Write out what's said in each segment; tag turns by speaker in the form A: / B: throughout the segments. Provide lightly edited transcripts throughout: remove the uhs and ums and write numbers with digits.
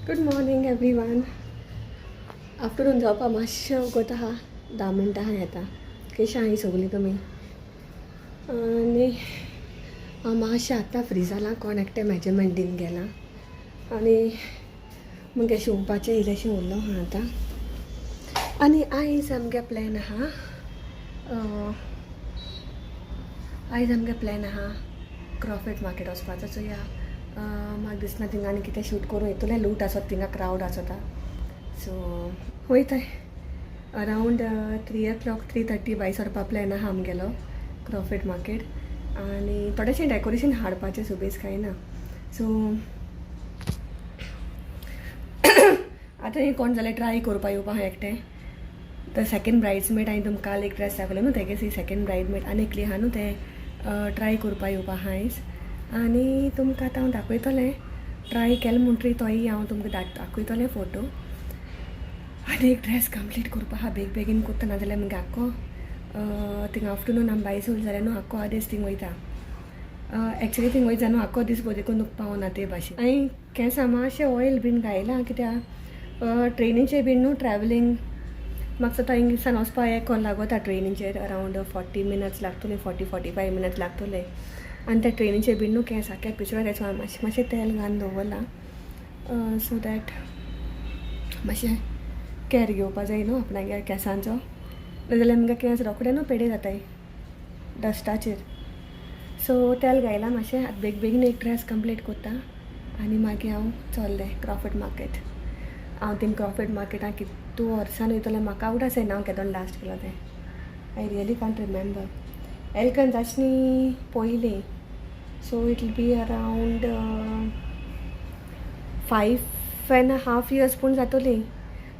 A: Good morning everyone. Afternoon जावपा मातशें उगोत आहा 10 मिनटां आहा येता केशी आहाय सगलीं तुमी आनी हांव मातशें आतां फ्री जालां कोण एकटें मेजरमेंट दिवन गेलां आनी मुगे शिंवपाचें इल्लेशें उरलो आहा आतां आनी आयज आमगे प्लॅन आहा क्रॉफर्ड मार्केट वचपाचो चोया म्हाका दिसना थिंगा आनी कितें शूट करूं येतलें लूट आसत थिंगा क्रावड आसता सो वयताय अरावंड 3 o'clock 3:30 भायर सरपा प्लॅन आहा आमगेलो क्रॉफर्ड मार्केट आनी थोडेशें डेकोरेशन हाडपाचें सुबेज कांय ना सो आतां हें कोण जाल्यार ट्राय करपा येवपा आहा एकटें द सेकेंड ब्राइड्समेड हांवें तुमकां काल एक ड्रेस दाखयलो न्हू तेगे सी सेकेंड ब्राइडमेड आनी एकली आहा न्हू तें ट्राय करपा येवपा आहा आयज आनी तुमकां आतां हांव दाखयतलें ट्राय केलें म्हणटरी तोय हांव तुमकां दाखयतलें फोटो आनी एक ड्रेस कंप्लीट करपा आहा बेगीन करता नाजाल्यार मुगे आख्खो थिंगा आफ्टरनून आमी भायर सोल जाल्यार न्हू आख्खो आदेस थिंग वयता एक्चुली थिंग वयता न्हू आख्खो दीस देखून नुक पावना ते भाशेन हांवें केंसां मातशें ऑयल बीन घायलां कित्याक ट्रेनीचेर बीन न्हू ट्रॅवलींग म्हाका सो हिंगसान वचपा एक वन लागोता ट्रेनीचेर अरावंड 40 minutes लागतले 40-45 minutes लागतले आनी त्या ट्रेनीचेर बीन न्हू केंस सारकें पिशव्या तेच मातशें तेल घालून दवरलां सो दॅट मातशें कॅर घेवपा जाय न्हू आपणागे केंसांचो नाजाल्यार आमगे केंस रोखडे न्हू पेडे जाताय डस्टाचेर सो तेल घायलां मातशें आतां बेगीन एक ड्रेस कंप्लीट करता आनी मागीर हांव चल्लें क्रॉफर्ड मार्केट हांव थिंग क्रॉफर्ड मार्केटान कितू वर्सान वयतलें म्हाका आवडा सायन हांव केदोन लास्ट केलो तें आय रियली कांट रिमेंबर एलकन जाचनी पयलीं so it will be around 5.5 years पूण जातलीं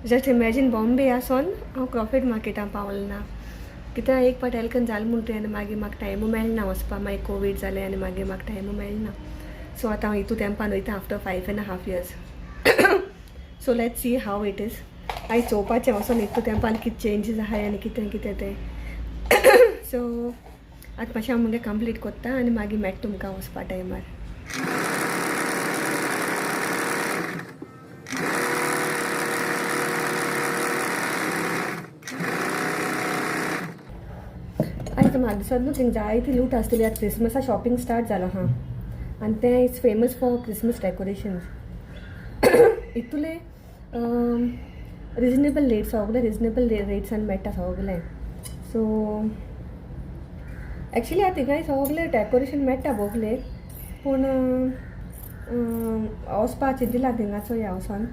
A: जस्ट इमॅजीन बॉम्बे आसोन हांव क्रॉफर्ड मार्केटान पावलें ना कित्याक एक पाट एलकन जालें म्हणटरी आनी मागीर म्हाका टायमू मेळना वचपा मागीर कोवीड जालें आनी मागीर म्हाका टायमू मेळना सो आतां हांव हितू तेंपान वयता after 5.5 years so let's see how it is आयज चोवपाचें वचोन हितू तेंपान कितें चेंजीस आहाय आनी कितें तें सो आतां मातशें हांव मुगे कंप्लीट कोत्ता आनी मागीर मेळटा तुमकां वचपा टायमार आयज म्हाका दिसता न्हू थिंग जायती लूट आसतली आतां क्रिसमसा शॉपिंग स्टार्ट जालां हां आनी तें is famous for Christmas decorations इतुले रिजनेबल रेट्स सगळे रिजनेबल रेट्सान मेळटा सगळें सो एक्चुली आतां थिंगाय सगळें डेकोरेशन मेळटा बोगले पूण वचपा चिंतिला थिंगाचो ह्या वचोन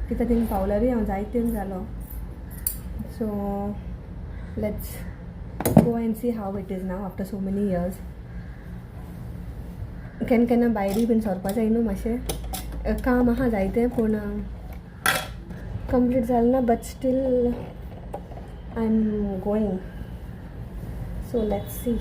A: कित्याक थिंग पावल्यारूय हांव जायतें जालो so let's go and see how it is now after so many years केन्ना भायरूय बीन सरपा जाय न्हू मातशें काम आहा जायतें पूण कंप्लीट जालें ना but still I am going so let's C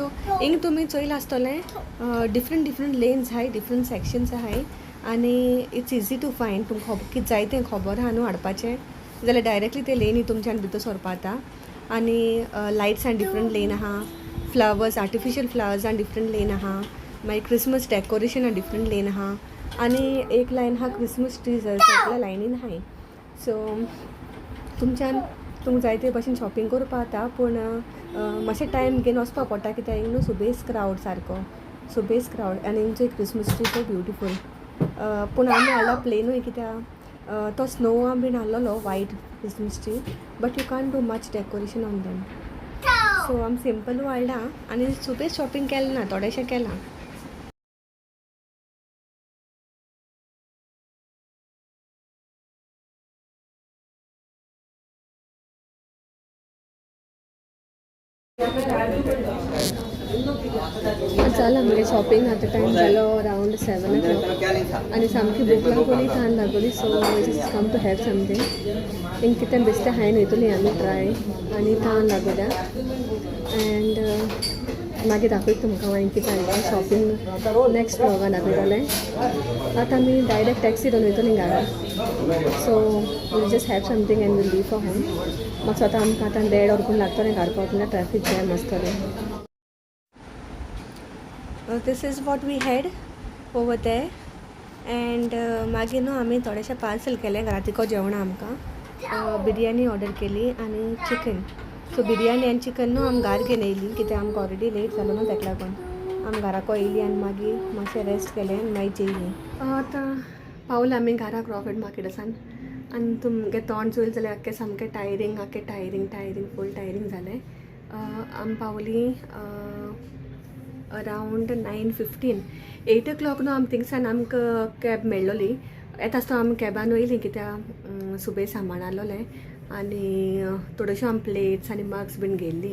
A: so हिंग तुमी चोयला आसतलें डिफरंट लेन्स आहाय, डिफरंट सेक्शन्स आहाय आनी इट्स इजी टू फायंड. तुमकां कितें जाय तें खबर आहा न्हू हाडपाचें जाल्यार डायरेक्टली ते लेनी तुमच्यान भितर सरपा जाता. आनी लायट्सान डिफरंट लेन आहा, फ्लावर्स आर्टिफिशियल फ्लावर्सान डिफरंट लेन आहा, मागीर क्रिसमस डेकोरेशना डिफरंट लेन आहा आनी एक लायन आहा क्रिसमस ट्रीज सगळ्या लायनीन आहाय. सो तुमच्यान तुमकां जाय ते भाशेन शॉपिंग करपा जाता पूण मातशें टायम घेवन वचपा पडटा कित्याक हिंग न्हू सुबेज क्रावड सारको सुबेज क्रावड आनी हिंगचो क्रिसमस ट्री सो ब्युटिफूल. पूण आमी हाडला प्लेनूय कित्याक तो स्नोवान बीन हाडलोलो white Christmas tree but you can't do much decoration on them. So आमी सिंपलू हाडला आनी सुबेज शॉपिंग केलें ना, थोडेशें केलां. जाला म्हणजे शॉपिंग आतां टायम जालो अरावंड 7 o'clock आनी सामकी भूक लागोली तान लागोली. So just come to have something. हिंग कितें बेश्टें हाय वयतली आमी ट्राय आनी तान लागोल्या एंड मागीर दाखयता तुमकां हांवें कितें हाडलें शॉपिंग नेक्स्ट व्लॉगान दाखयतलें. आतां आमी डायरेक्ट टॅक्सी घेवन वयतलीं घरा. So we'll just have something and we'll leave for home. म्हाका स्वता आमकां आतां 1.5 वरपून लागतलें घर पावतना, ट्रॅफीक जॅम आसतलें. This is what we had over there and मागीर न्हू आमी थोडेशें पार्सल केलें घरातिको जेवणां आमकां. बिरयानी ऑर्डर केली आनी चिकन. सो बिरयानी आनी चिकन न्हू आमी घार घेवन येयली कित्याक आमकां ऑलरेडी लेट जालो न्हू ताका लागून आमी घराको येयली आनी मागीर मातशें रेस्ट केलें आनी मागीर जेयली. आतां पावला आमी घरा क्रॉफर्ड मार्केटासान आनी तुमगे तोंड चोयल जाल्यार आख्खें सामकें टायरींग फूल टायरींग जालें. आमी पावली अरावंड 9:15. 8 o'clock न्हू आमी थिंगसान आमकां कॅब मेळ्ळोली. येता आसतना आमी कॅबान वयलीं कित्याक सुबेज सामान आहलोलें आनी थोड्योश्यो आमी प्लेट्स आनी मग्स बीन घेयल्ली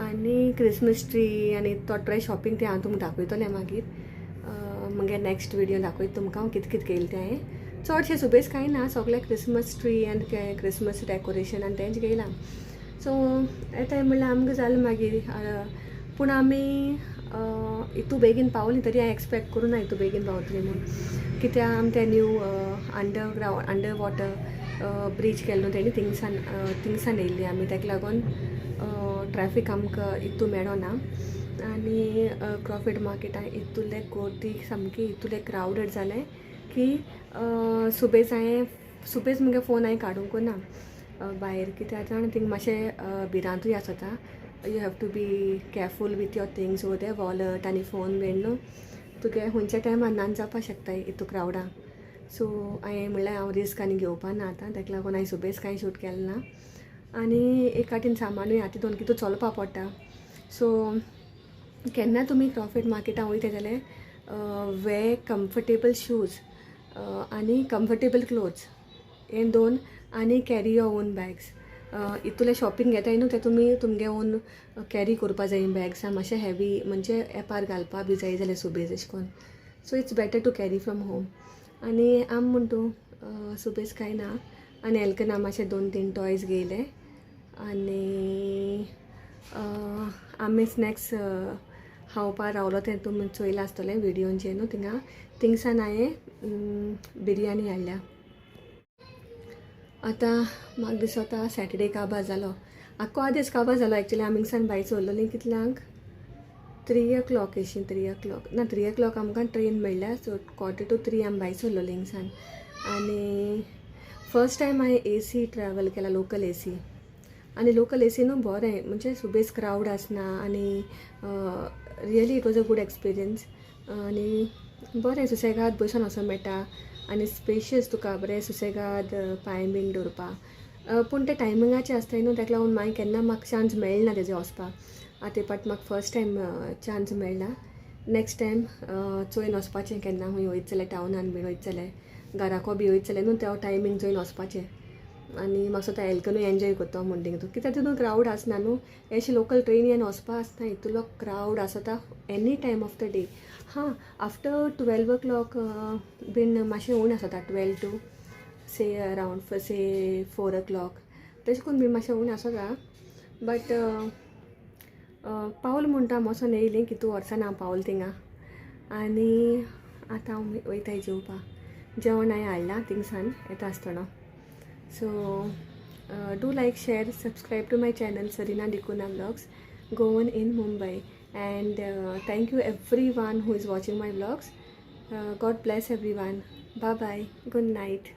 A: आनी क्रिसमस ट्री आनी तो शॉपिंग तें हांव तुमकां दाखयतलें मागीर म्हगे नेक्स्ट विडियो दाखयता तुमकां हांव कितें कितें केलें तें. चडशें सुबेज कांय ना, सगळें क्रिसमस ट्री आनी क्रिसमस डेकोरेशन आनी तेंच घेयलां. सो येता म्हणल्यार आमकां जालें मागीर. पूण आमी इतू बेगीन पावलीं तरी हांवें एक्सपेक्ट करूं ना इतू बेगीन पावतलीं म्हणून कित्याक आमी तें न्यू अंडर वॉटर ब्रीज केल्लो न्हू तेणी थिंगसान येयल्ली आमी ताका लागून ट्रॅफीक आमकां इतू मेळो ना. आनी क्रॉफर्ड मार्केटान इतुलें गर्दी सामकी इतुलें क्रावडेड जालें की सुबेज मुगे फोन हांवें काडूंकू ना भायर कित्याक जाण थिंग मातशें भिरांतूय आसता. You have to be careful with your things वो ते वॉलट आनी फोन बीन न्हू तुगे खंयच्या टायमार नान जावपा शकता इतू क्रावडाक. सो हांवें म्हणल्यार हांव रिस्क आनी घेवपा ना आतां ताका लागून हांवें सुबेज कांय शूट केलें ना. आनी एक वाटेन सामानूय हाती दोन कितू चलपा पडटा. सो केन्ना तुमी क्रॉफर्ड मार्केटान वयता जाल्यार वेअर कम्फर्टेबल शूज आनी कम्फर्टेबल क्लोथ्स हे दोन आनी कॅरी युअर ओन बॅग्स. इतुलें शॉपिंग घेताय न्हू तें तुमी तुमगे ओन कॅरी करपा जाय बॅग्सां मातशें हॅवी म्हणजे एपार घालपा बी जाय जाल्यार सुबेज अशें करून. So it's better to carry from home. आनी आम म्हण तूं सुबेज कांय ना आनी हेल्कना मातशें 2-3 टॉयज घेयले आनी आमी स्नॅक्स खावपा रावलो तें तुमी चोयलां आसतलें विडियोचेर न्हू थिंगसान हांवें बिरयानी हाडल्या. आतां म्हाका दिसता सॅटर्डे काबार जालो, आख्खो दीस काबार जालो. एक्चुली आमी हिंगसान भायर सरलोलीं कितल्यांक 3 o'clock अशीं 3 o'clock ना 3 o'clock आमकां ट्रेन मेळ्ळ्या. सो 2:45 आमी भायर सरलोलीं हिंगसान. आनी फर्स्ट टायम हांवें AC ट्रॅवल केला, लोकल AC. आनी लोकल AC न्हू बरें म्हणजे सुबेज क्रावड आसना आनी really it was a good experience. आनी बरें सुसेगाद बसून वचूंक मेळटा आनी स्पेशियस तुका बरें सुसेगाद पांय बीन दवरपा. पूण ते टायमिंगाचे आसताय न्हू ताका लागून मागीर केन्ना म्हाका चान्स मेळना तेजे वचपाक. आतां पाट म्हाका फर्स्ट टायम चान्स मेळना. नेक्स्ट टायम चोयन वचपाचें केन्ना हूंय वयत जाल्यार टावनान बीन वयत जाल्यार घराको बी वयत जाल्यार न्हू त्या टायमींग चोयन वचपाचें. आनी म्हाका स्वता हेल्कनूय एन्जॉय करता म्हणटा तितून कित्याक तितून क्रावड आसना न्हू. अशें लोकल ट्रेनीन वचपा आसता इतुलो क्रावड आसता any time of the day. हां आफ्टर 12 o'clock बीन मातशें उण आसता 12 to say around say 4 o'clock तशें करून बीन मातशें उण आसता. बट पावल म्हणटा मसोन येयलें कितू वर्सान हांव पावल थिंगा आनी आतां हांव वयताय जेवपाक जेवण हांवें हाडलां थिंगसान येता आसतना so do like share subscribe to my channel Sarina D'Cunha vlogs Goan in Mumbai and thank you every one who is watching my vlogs God bless every one bye bye good night